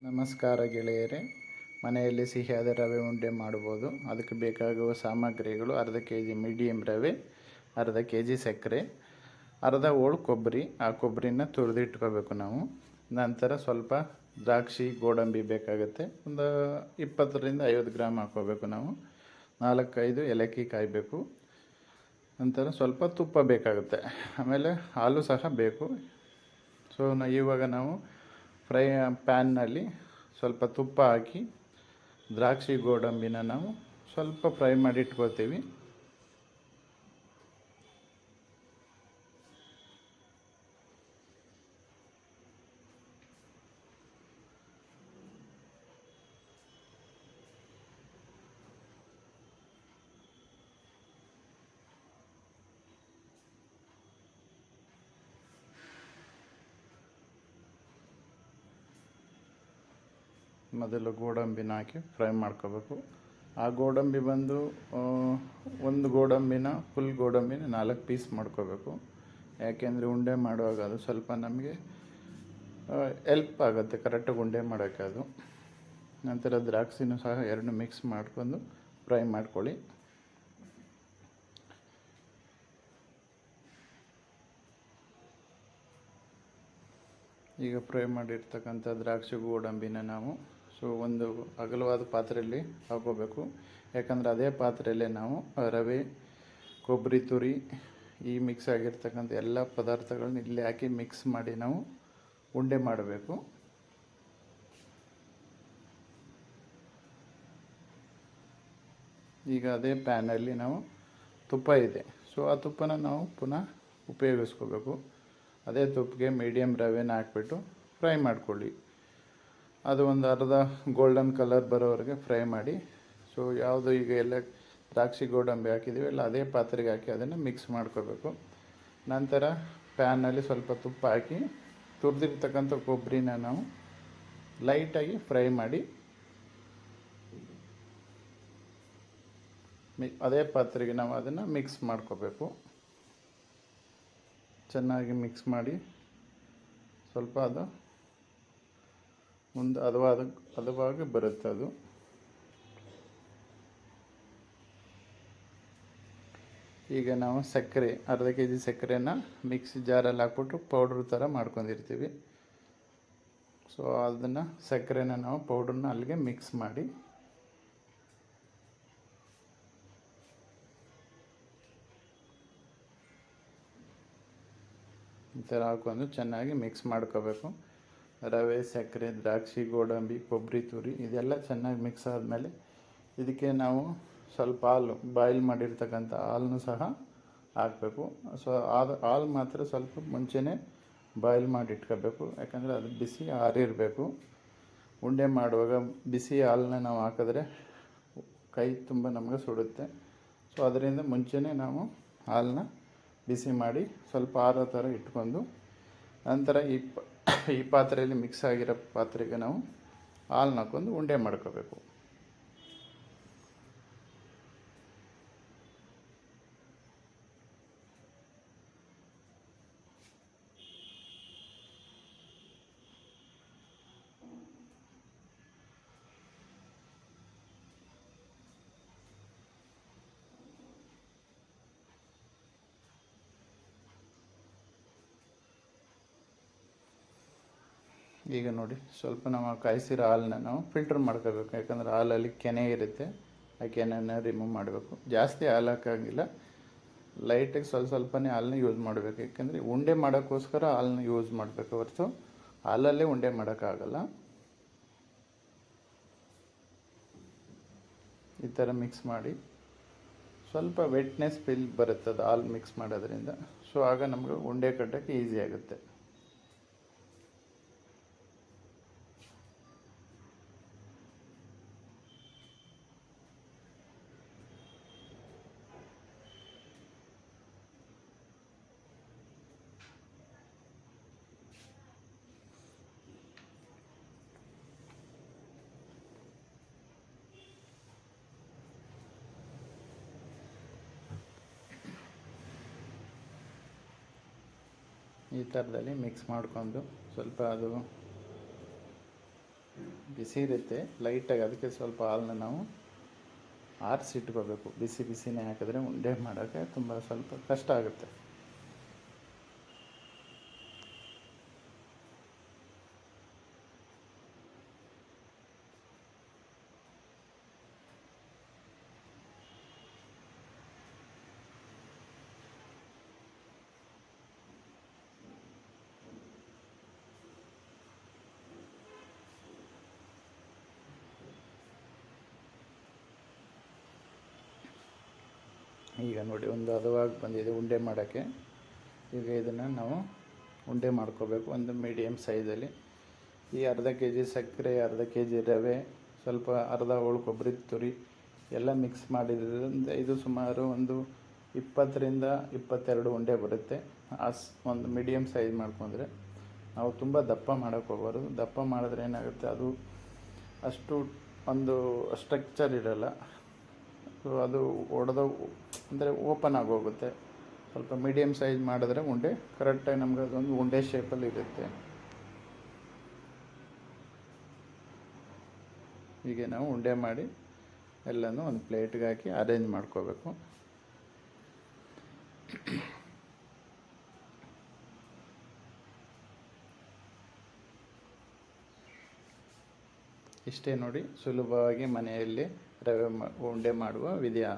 ನಮಸ್ಕಾರ ಗೆಳೆಯರೇ, ಮನೆಯಲ್ಲಿ ಸಿಹಿಯಾದ ರವೆ ಉಂಡೆ ಮಾಡ್ಬೋದು. ಅದಕ್ಕೆ ಬೇಕಾಗುವ ಸಾಮಗ್ರಿಗಳು: ಅರ್ಧ ಕೆ ಜಿ ಮೀಡಿಯಮ್ ರವೆ, ಅರ್ಧ ಕೆ ಜಿ ಸಕ್ಕರೆ, ಅರ್ಧ ಹೋಳು ಕೊಬ್ಬರಿ. ಆ ಕೊಬ್ಬರಿನ ತುರಿದಿಟ್ಕೋಬೇಕು ನಾವು. ನಂತರ ಸ್ವಲ್ಪ ದ್ರಾಕ್ಷಿ, ಗೋಡಂಬಿ ಬೇಕಾಗುತ್ತೆ. ಒಂದು 20ರಿಂದ 50 ಗ್ರಾಮ್ ಹಾಕ್ಕೋಬೇಕು ನಾವು. 4-5 ಏಲಕ್ಕಿ ಕಾಯಬೇಕು. ನಂತರ ಸ್ವಲ್ಪ ತುಪ್ಪ ಬೇಕಾಗುತ್ತೆ. ಆಮೇಲೆ ಹಾಲು ಸಹ ಬೇಕು. ಸೊ ಇವಾಗ ನಾವು ಪ್ಯಾನ್ನಲ್ಲಿ ಸ್ವಲ್ಪ ತುಪ್ಪ ಹಾಕಿ ದ್ರಾಕ್ಷಿ, ಗೋಡಂಬಿನ ನಾವು ಸ್ವಲ್ಪ ಫ್ರೈ ಮಾಡಿ ಇಟ್ಕೊಳ್ತೀವಿ. ಮೊದಲು ಗೋಡಂಬಿನ ಹಾಕಿ ಫ್ರೈ ಮಾಡ್ಕೋಬೇಕು. ಆ ಗೋಡಂಬಿ ಬಂದು ಒಂದು ಗೋಡಂಬಿನ, ಫುಲ್ ಗೋಡಂಬಿನ 4 ಪೀಸ್ ಮಾಡ್ಕೋಬೇಕು. ಯಾಕೆಂದರೆ ಉಂಡೆ ಮಾಡುವಾಗ ಅದು ಸ್ವಲ್ಪ ನಮಗೆ ಹೆಲ್ಪ್ ಆಗುತ್ತೆ ಕರೆಕ್ಟಾಗಿ ಉಂಡೆ ಮಾಡೋಕ್ಕೆ ಅದು. ನಂತರ ದ್ರಾಕ್ಷಿನೂ ಸಹ 2 ಮಿಕ್ಸ್ ಮಾಡ್ಕೊಂಡು ಫ್ರೈ ಮಾಡ್ಕೊಳ್ಳಿ. ಈಗ ಫ್ರೈ ಮಾಡಿರ್ತಕ್ಕಂಥ ದ್ರಾಕ್ಷಿ, ಗೋಡಂಬಿನ ನಾವು ಒಂದು ಅಗಲವಾದ ಪಾತ್ರೆಯಲ್ಲಿ ಹಾಕೋಬೇಕು. ಯಾಕಂದರೆ ಅದೇ ಪಾತ್ರೆಯಲ್ಲೇ ನಾವು ರವೆ, ಕೊಬ್ಬರಿ ತುರಿ, ಈ ಮಿಕ್ಸ್ ಆಗಿರ್ತಕ್ಕಂಥ ಎಲ್ಲ ಪದಾರ್ಥಗಳನ್ನ ಇಲ್ಲಿ ಹಾಕಿ ಮಿಕ್ಸ್ ಮಾಡಿ ನಾವು ಉಂಡೆ ಮಾಡಬೇಕು. ಈಗ ಅದೇ ಪ್ಯಾನಲ್ಲಿ ನಾವು ತುಪ್ಪ ಇದೆ, ಸೊ ಆ ತುಪ್ಪನ ನಾವು ಪುನಃ ಉಪಯೋಗಿಸ್ಕೋಬೇಕು. ಅದೇ ತುಪ್ಪಗೆ ಮೀಡಿಯಮ್ ರವೆನ ಹಾಕ್ಬಿಟ್ಟು ಫ್ರೈ ಮಾಡ್ಕೊಳ್ಳಿ. ಅದು ಒಂದು ಅರ್ಧ ಗೋಲ್ಡನ್ ಕಲರ್ ಬರೋವರೆಗೆ ಫ್ರೈ ಮಾಡಿ. ಸೊ ಯಾವುದು ಈಗ ಎಲ್ಲ ದ್ರಾಕ್ಷಿ, ಗೋಡಂಬಿ ಹಾಕಿದ್ದೀವಿ ಎಲ್ಲ ಅದೇ ಪಾತ್ರೆಗೆ ಹಾಕಿ ಅದನ್ನು ಮಿಕ್ಸ್ ಮಾಡ್ಕೋಬೇಕು. ನಂತರ ಪ್ಯಾನಲ್ಲಿ ಸ್ವಲ್ಪ ತುಪ್ಪ ಹಾಕಿ ತುರಿದಿರ್ತಕ್ಕಂಥ ಕೊಬ್ಬರಿನ ನಾವು ಲೈಟಾಗಿ ಫ್ರೈ ಮಾಡಿ ಅದೇ ಪಾತ್ರೆಗೆ ನಾವು ಅದನ್ನು ಮಿಕ್ಸ್ ಮಾಡ್ಕೋಬೇಕು. ಚೆನ್ನಾಗಿ ಮಿಕ್ಸ್ ಮಾಡಿ ಸ್ವಲ್ಪ ಅದು ಮುಂದೆ ಹದವಾಗಿ ಬರುತ್ತೆ ಅದು. ಈಗ ನಾವು ಸಕ್ಕರೆ, ಅರ್ಧ ಕೆ ಜಿ ಸಕ್ಕರೆನ ಮಿಕ್ಸಿ ಜಾರಲ್ಲಿ ಹಾಕ್ಬಿಟ್ಟು ಪೌಡ್ರ್ ಥರ ಮಾಡ್ಕೊಂಡಿರ್ತೀವಿ. ಸೊ ಅದನ್ನು ಸಕ್ಕರೆನ ನಾವು ಪೌಡ್ರನ್ನ ಅಲ್ಲಿಗೆ ಮಿಕ್ಸ್ ಮಾಡಿ ಈ ಥರ ಹಾಕೊಂಡು ಚೆನ್ನಾಗಿ ಮಿಕ್ಸ್ ಮಾಡ್ಕೋಬೇಕು. ರವೆ, ಸಕ್ಕರೆ, ದ್ರಾಕ್ಷಿ, ಗೋಡಂಬಿ, ಕೊಬ್ಬರಿ ತುರಿ ಇದೆಲ್ಲ ಚೆನ್ನಾಗಿ ಮಿಕ್ಸ್ ಆದಮೇಲೆ ಇದಕ್ಕೆ ನಾವು ಸ್ವಲ್ಪ ಬಾಯ್ಲ್ ಮಾಡಿರ್ತಕ್ಕಂಥ ಹಾಲನ್ನು ಸಹ ಹಾಕಬೇಕು. ಸೊ ಹಾಲು ಮಾತ್ರ ಸ್ವಲ್ಪ ಮುಂಚೆನೇ ಬಾಯ್ಲ್ ಮಾಡಿ ಇಟ್ಕೋಬೇಕು. ಯಾಕಂದರೆ ಅದು ಬಿಸಿ ಆರಿರಬೇಕು. ಉಂಡೆ ಮಾಡುವಾಗ ಬಿಸಿ ಹಾಲನ್ನ ನಾವು ಹಾಕಿದ್ರೆ ಕೈ ತುಂಬ ನಮಗೆ ಸುಡುತ್ತೆ. ಸೊ ಅದರಿಂದ ಮುಂಚೆನೇ ನಾವು ಹಾಲನ್ನ ಬಿಸಿ ಮಾಡಿ ಸ್ವಲ್ಪ ಆರೋ ಥರ ಇಟ್ಕೊಂಡು ನಂತರ ಈ ಪಾತ್ರೆಯಲ್ಲಿ ಮಿಕ್ಸ್ ಆಗಿರೋ ಪಾತ್ರೆಗೆ ನಾವು ಹಾಲನ್ನ ಹಾಕ್ಕೊಂಡು ಉಂಡೆ ಮಾಡ್ಕೋಬೇಕು. ಈಗ ನೋಡಿ, ಸ್ವಲ್ಪ ನಾವು ಕಾಯಿಸಿರೋ ಹಾಲನ್ನ ನಾವು ಫಿಲ್ಟರ್ ಮಾಡ್ಕೋಬೇಕು. ಯಾಕಂದರೆ ಹಾಲಲ್ಲಿ ಕೆನೆ ಇರುತ್ತೆ, ಆ ಕೆನೆಯನ್ನು ರಿಮೂವ್ ಮಾಡಬೇಕು. ಜಾಸ್ತಿ ಹಾಲು ಹಾಕೋಂಗಿಲ್ಲ, ಲೈಟಾಗಿ ಸ್ವಲ್ಪನೇ ಹಾಲನ್ನ ಯೂಸ್ ಮಾಡಬೇಕು. ಯಾಕೆಂದರೆ ಉಂಡೆ ಮಾಡೋಕ್ಕೋಸ್ಕರ ಹಾಲನ್ನ ಯೂಸ್ ಮಾಡಬೇಕು ಹೊರತು ಹಾಲಲ್ಲೇ ಉಂಡೆ ಮಾಡೋಕ್ಕಾಗಲ್ಲ. ಈ ಥರ ಮಿಕ್ಸ್ ಮಾಡಿ ಸ್ವಲ್ಪ ವೆಟ್ನೆಸ್ ಫೀಲ್ ಬರುತ್ತೆ ಅದು ಹಾಲು ಮಿಕ್ಸ್ ಮಾಡೋದ್ರಿಂದ. ಸೊ ಆಗ ನಮಗೆ ಉಂಡೆ ಕಟ್ಟೋಕ್ಕೆ ಈಸಿ ಆಗುತ್ತೆ. ಈ ಥರದಲ್ಲಿ ಮಿಕ್ಸ್ ಮಾಡಿಕೊಂಡು ಸ್ವಲ್ಪ ಅದು ಬಿಸಿ ಇರುತ್ತೆ ಲೈಟಾಗಿ, ಅದಕ್ಕೆ ಸ್ವಲ್ಪ ಹಾಲನ್ನ ನಾವು ಆರಿಸಿಟ್ಕೋಬೇಕು. ಬಿಸಿ ಬಿಸಿನೇ ಹಾಕಿದ್ರೆ ಉಂಡೆ ಮಾಡೋಕ್ಕೆ ತುಂಬ ಸ್ವಲ್ಪ ಕಷ್ಟ ಆಗುತ್ತೆ. ಈಗ ನೋಡಿ ಒಂದು ಹದವಾಗಿ ಬಂದಿದೆ ಉಂಡೆ ಮಾಡೋಕ್ಕೆ. ಈಗ ಇದನ್ನು ನಾವು ಉಂಡೆ ಮಾಡ್ಕೋಬೇಕು ಒಂದು ಮೀಡಿಯಮ್ ಸೈಜಲ್ಲಿ. ಈ ಅರ್ಧ ಕೆ ಜಿ ಸಕ್ಕರೆ, ಅರ್ಧ ಕೆ ಜಿ ರವೆ, ಸ್ವಲ್ಪ ಅರ್ಧ ಹೋಳು ಕೊಬ್ಬರಿ ತುರಿ ಎಲ್ಲ ಮಿಕ್ಸ್ ಮಾಡಿದ್ರಿಂದ ಇದು ಸುಮಾರು ಒಂದು 20-22 ಉಂಡೆ ಬರುತ್ತೆ. ಒಂದು ಮೀಡಿಯಮ್ ಸೈಜ್ ಮಾಡ್ಕೊಂಡ್ರೆ. ನಾವು ತುಂಬ ದಪ್ಪ ಮಾಡೋಕ್ಕೆ ಹೋಗ್ಬಾರ್ದು. ದಪ್ಪ ಮಾಡಿದ್ರೆ ಏನಾಗುತ್ತೆ, ಅದು ಅಷ್ಟು ಒಂದು ಸ್ಟ್ರಕ್ಚರ್ ಇರೋಲ್ಲ. ಸೊ ಅದು ಒಡೆದು ಅಂದರೆ ಓಪನ್ ಆಗೋಗುತ್ತೆ. ಸ್ವಲ್ಪ ಮೀಡಿಯಮ್ ಸೈಜ್ ಮಾಡಿದ್ರೆ ಉಂಡೆ ಕರೆಕ್ಟಾಗಿ ನಮ್ಗೆ ಅದೊಂದು ಉಂಡೆ ಶೇಪಲ್ಲಿ ಇರುತ್ತೆ. ಹೀಗೆ ನಾವು ಉಂಡೆ ಮಾಡಿ ಎಲ್ಲನೂ ಒಂದು ಪ್ಲೇಟ್ಗೆ ಹಾಕಿ ಅರೇಂಜ್ ಮಾಡ್ಕೋಬೇಕು. ಇಷ್ಟೇ ನೋಡಿ, ಸುಲಭವಾಗಿ ಮನೆಯಲ್ಲಿ ರವೆ ಉಂಡೆ ಮಾಡುವ ವಿಧಾನ.